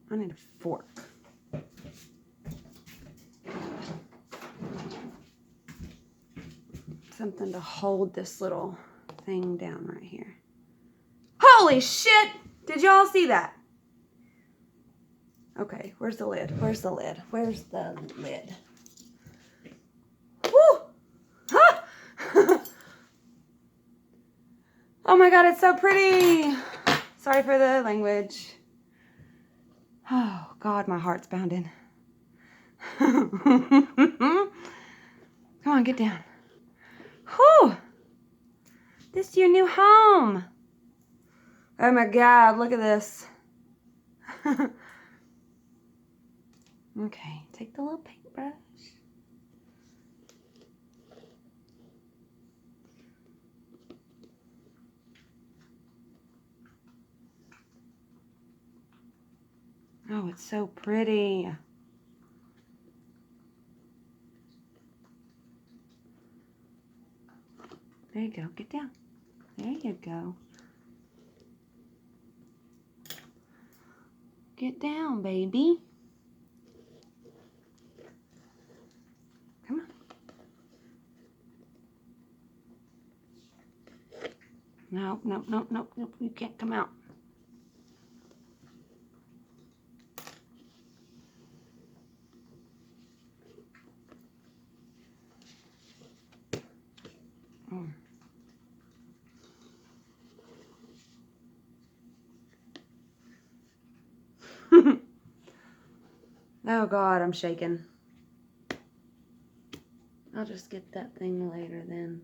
I need a fork. Something to hold this little thing down right here. Holy shit! Did y'all see that? Okay, where's the lid? Where's the lid? Where's the lid? Woo! Ah! Oh my god, it's so pretty! Sorry for the language. Oh god, my heart's pounding. Come on, get down. Whew! This is your new home. Oh my god, look at this. Okay, take the little paintbrush. Oh, it's so pretty. There you go, get down. There you go. Get down, baby. Come on. No, no, no, no, no, you can't come out. Mm. Oh God, I'm shaking. I'll just get that thing later then.